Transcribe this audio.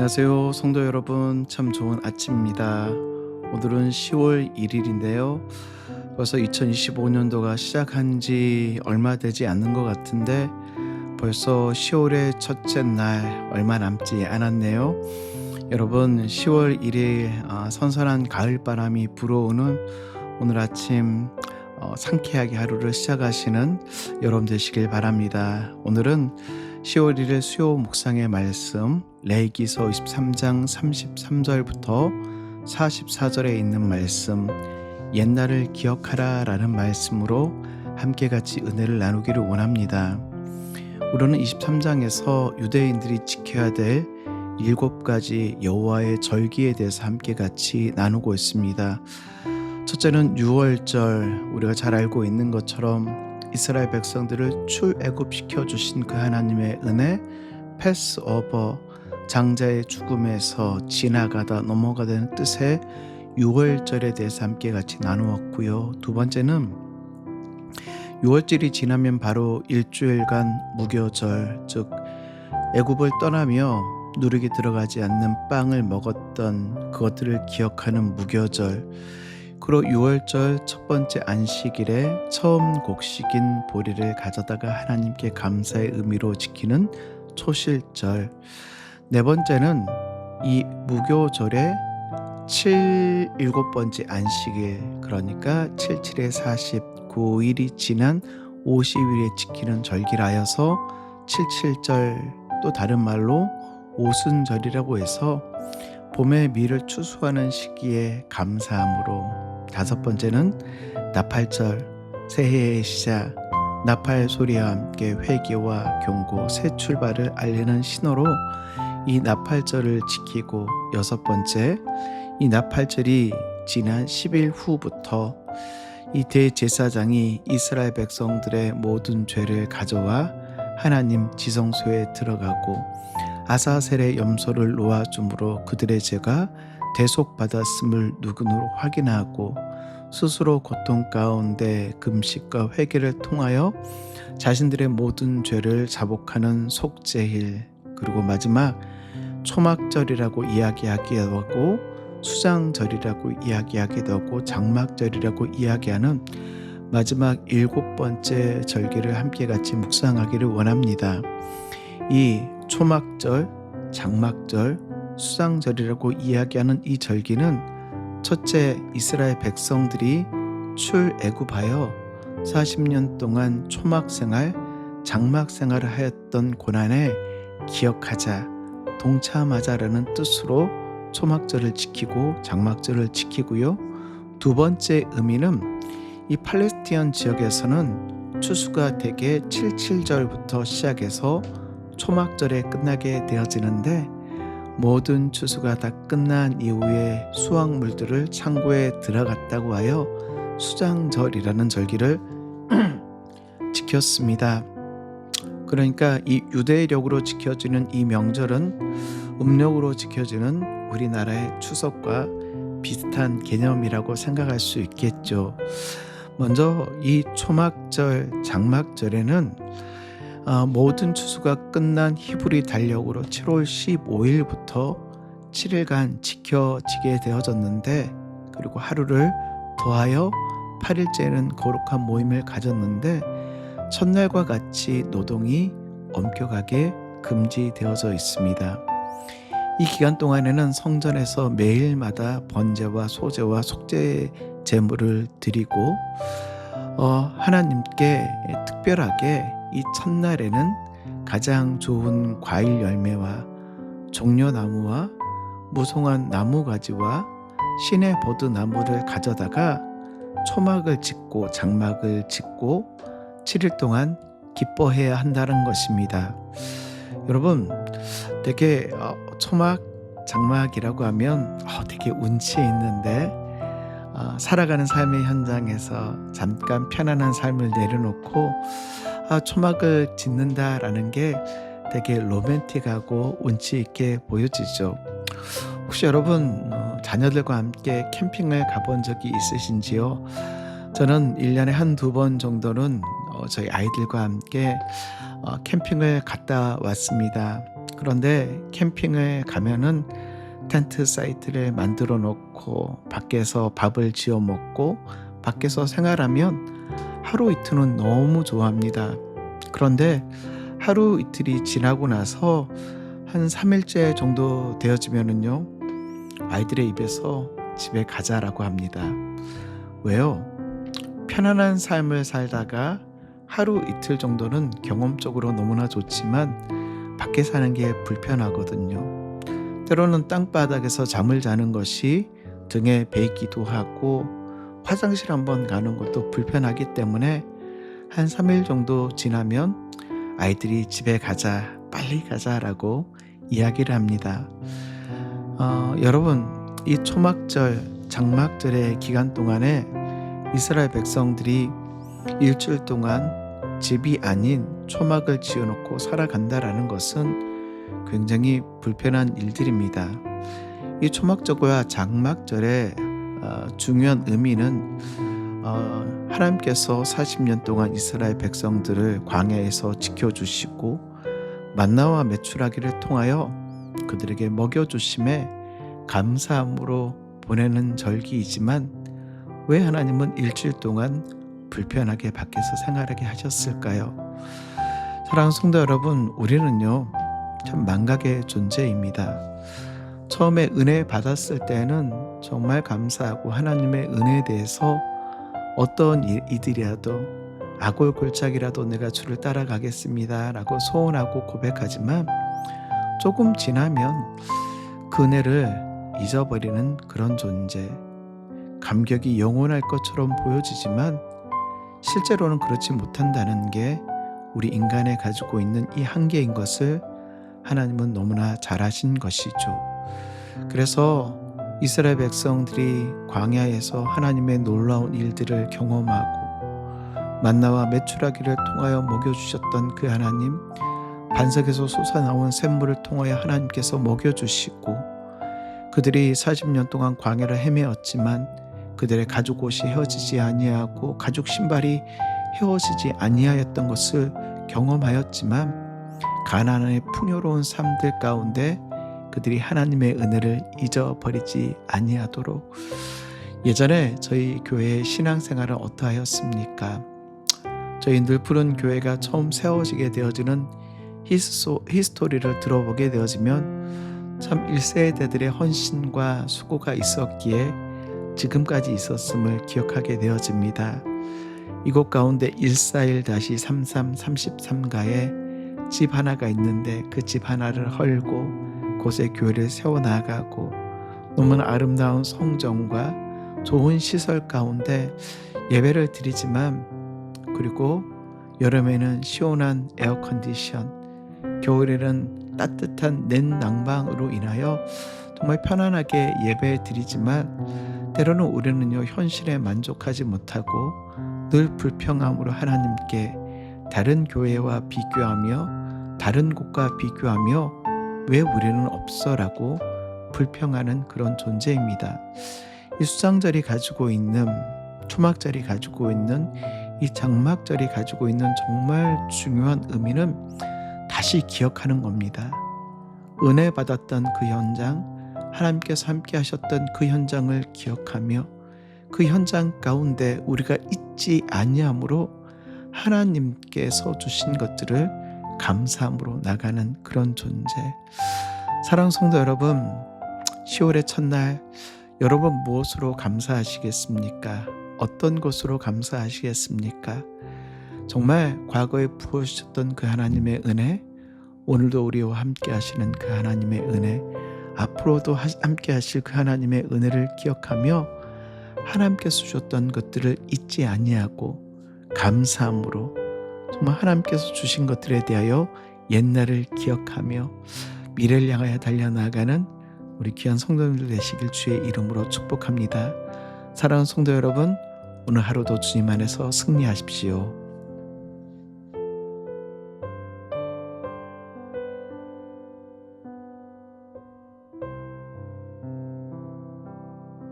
안녕하세요, 성도 여러분. 참 좋은 아침입니다. 오늘은 10월 1일인데요. 벌써 2025년도가 시작한 지 얼마 되지 않는 것 같은데 벌써 10월의 첫째 날 얼마 남지 않았네요. 여러분, 10월 1일 선선한 가을바람이 불어오는 오늘 아침 상쾌하게 하루를 시작하시는 여러분 되시길 바랍니다. 오늘은 10월 1일 수요 묵상의 말씀 레위기서 23장 33절부터 44절에 있는 말씀 옛날을 기억하라 라는 말씀으로 함께 같이 은혜를 나누기를 원합니다. 우리는 23장에서 유대인들이 지켜야 될 7가지 여호와의 절기에 대해서 함께 같이 나누고 있습니다. 첫째는 유월절, 우리가 잘 알고 있는 것처럼 이스라엘 백성들을 출애굽시켜 주신 그 하나님의 은혜, 패스오버, 장자의 죽음에서 지나가다 넘어가다는 뜻의 유월절에 대해서 함께 같이 나누었고요. 두 번째는 유월절이 지나면 바로 일주일간 무교절, 즉 애굽을 떠나며 누룩이 들어가지 않는 빵을 먹었던 그것들을 기억하는 무교절, 그리고 6월절 첫 번째 안식일에 처음 곡식인 보리를 가져다가 하나님께 감사의 의미로 지키는 초실절, 네 번째는 이 무교절의 7번째 안식일, 그러니까 77에 49일이 지난 50일에 지키는 절기라여서 77절, 또 다른 말로 오순절이라고 해서 봄의 미를 추수하는 시기에 감사함으로, 다섯 번째는 나팔절, 새해의 시작, 나팔 소리와 함께 회개와 경고, 새 출발을 알리는 신호로 이 나팔절을 지키고, 여섯 번째, 이 나팔절이 지난 10일 후부터 이 대제사장이 이스라엘 백성들의 모든 죄를 가져와 하나님 지성소에 들어가고 아사셀의 염소를 놓아줌으로 그들의 죄가 대속받았음을 누구누로 확인하고 스스로 고통 가운데 금식과 회개를 통하여 자신들의 모든 죄를 자복하는 속죄일, 그리고 마지막 초막절이라고 이야기하기도 하고 수장절이라고 이야기하기도 하고 장막절이라고 이야기하는 마지막 7번째 절기를 함께 같이 묵상하기를 원합니다. 이 초막절, 장막절, 수장절이라고 이야기하는 이 절기는 첫째, 이스라엘 백성들이 출애굽하여 40년 동안 초막생활, 장막생활을 하였던 고난에 기억하자, 동참하자라는 뜻으로 초막절을 지키고 장막절을 지키고요. 두 번째 의미는 이 팔레스티안 지역에서는 추수가 대개 77절부터 시작해서 초막절에 끝나게 되어지는데, 모든 추수가 다 끝난 이후에 수확물들을 창고에 들어갔다고 하여 수장절이라는 절기를 지켰습니다. 그러니까 이 유대력으로 지켜지는 이 명절은 음력으로 지켜지는 우리나라의 추석과 비슷한 개념이라고 생각할 수 있겠죠. 먼저 이 초막절, 장막절에는 모든 추수가 끝난 히브리 달력으로 7월 15일부터 7일간 지켜지게 되어졌는데, 그리고 하루를 더하여 8일째는 거룩한 모임을 가졌는데, 첫날과 같이 노동이 엄격하게 금지되어져 있습니다. 이 기간 동안에는 성전에서 매일마다 번제와 소제와 속죄 제물을 드리고 하나님께 특별하게 이 첫날에는 가장 좋은 과일 열매와 종려나무와 무송한 나무가지와 시내 버드나무를 가져다가 초막을 짓고 장막을 짓고 7일 동안 기뻐해야 한다는 것입니다. 여러분, 되게 초막, 장막이라고 하면 되게 운치 있는데 살아가는 삶의 현장에서 잠깐 편안한 삶을 내려놓고 초막을 짓는다라는 게 되게 로맨틱하고 운치 있게 보여지죠. 혹시 여러분 자녀들과 함께 캠핑을 가본 적이 있으신지요? 저는 1년에 한두 번 정도는 저희 아이들과 함께 캠핑을 갔다 왔습니다. 그런데 캠핑에 가면은 텐트 사이트를 만들어 놓고 밖에서 밥을 지어 먹고 밖에서 생활하면 하루 이틀은 너무 좋아합니다. 그런데 하루 이틀이 지나고 나서 한 3일째 정도 되어지면은요, 아이들의 입에서 집에 가자라고 합니다. 왜요? 편안한 삶을 살다가 하루 이틀 정도는 경험적으로 너무나 좋지만 밖에 사는 게 불편하거든요. 때로는 땅바닥에서 잠을 자는 것이 등에 베이기도 하고 화장실 한번 가는 것도 불편하기 때문에 한 3일 정도 지나면 아이들이 집에 가자, 빨리 가자라고 이야기를 합니다. 여러분, 이 초막절, 장막절의 기간 동안에 이스라엘 백성들이 일주일 동안 집이 아닌 초막을 지어놓고 살아간다라는 것은 굉장히 불편한 일들입니다. 이 초막절과 장막절의 중요한 의미는 하나님께서 40년 동안 이스라엘 백성들을 광야에서 지켜주시고 만나와 메추라기를 통하여 그들에게 먹여주심에 감사함으로 보내는 절기이지만 왜 하나님은 일주일 동안 불편하게 밖에서 생활하게 하셨을까요? 사랑하는 성도 여러분, 우리는요 참 망각의 존재입니다. 처음에 은혜 받았을 때는 정말 감사하고 하나님의 은혜에 대해서 어떤 이들이라도 아골골짝이라도 내가 주를 따라가겠습니다 라고 소원하고 고백하지만 조금 지나면 그 은혜를 잊어버리는 그런 존재, 감격이 영원할 것처럼 보여지지만 실제로는 그렇지 못한다는 게 우리 인간에 가지고 있는 이 한계인 것을 하나님은 너무나 잘 아신 것이죠. 그래서 이스라엘 백성들이 광야에서 하나님의 놀라운 일들을 경험하고 만나와 메추라기를 통하여 먹여주셨던 그 하나님, 반석에서 솟아나온 샘물을 통하여 하나님께서 먹여주시고 그들이 40년 동안 광야를 헤매었지만 그들의 가죽 옷이 헤어지지 아니하고 가죽 신발이 헤어지지 아니하였던 것을 경험하였지만 가나안의 풍요로운 삶들 가운데 그들이 하나님의 은혜를 잊어버리지 아니하도록. 예전에 저희 교회의 신앙생활은 어떠하였습니까? 저희 늘푸른 교회가 처음 세워지게 되어지는 히스토리를 들어보게 되어지면 참 1세대들의 헌신과 수고가 있었기에 지금까지 있었음을 기억하게 되어집니다. 이곳 가운데 141-33 33가에 집 하나가 있는데 그 집 하나를 헐고 곳에 교회를 세워나가고 너무나 아름다운 성전과 좋은 시설 가운데 예배를 드리지만, 그리고 여름에는 시원한 에어컨디션, 겨울에는 따뜻한 냉난방으로 인하여 정말 편안하게 예배 드리지만 때로는 우리는요 현실에 만족하지 못하고 늘 불평함으로 하나님께 다른 교회와 비교하며 다른 곳과 비교하며 왜 우리는 없어라고 불평하는 그런 존재입니다. 이 수장절이 가지고 있는, 초막절이 가지고 있는, 이 장막절이 가지고 있는 정말 중요한 의미는 다시 기억하는 겁니다. 은혜 받았던 그 현장, 하나님께서 함께 하셨던 그 현장을 기억하며 그 현장 가운데 우리가 잊지 아니함으로 하나님께서 주신 것들을 감사함으로 나가는 그런 존재. 사랑하는 성도 여러분, 10월의 첫날 여러분 무엇으로 감사하시겠습니까? 어떤 것으로 감사하시겠습니까? 정말 과거에 부어주셨던 그 하나님의 은혜, 오늘도 우리와 함께 하시는 그 하나님의 은혜, 앞으로도 함께 하실 그 하나님의 은혜를 기억하며 하나님께서 주셨던 것들을 잊지 아니하고 감사함으로 정말 하나님께서 주신 것들에 대하여 옛날을 기억하며 미래를 향하여 달려나가는 우리 귀한 성도님들 되시길 주의 이름으로 축복합니다. 사랑하는 성도 여러분, 오늘 하루도 주님 안에서 승리하십시오.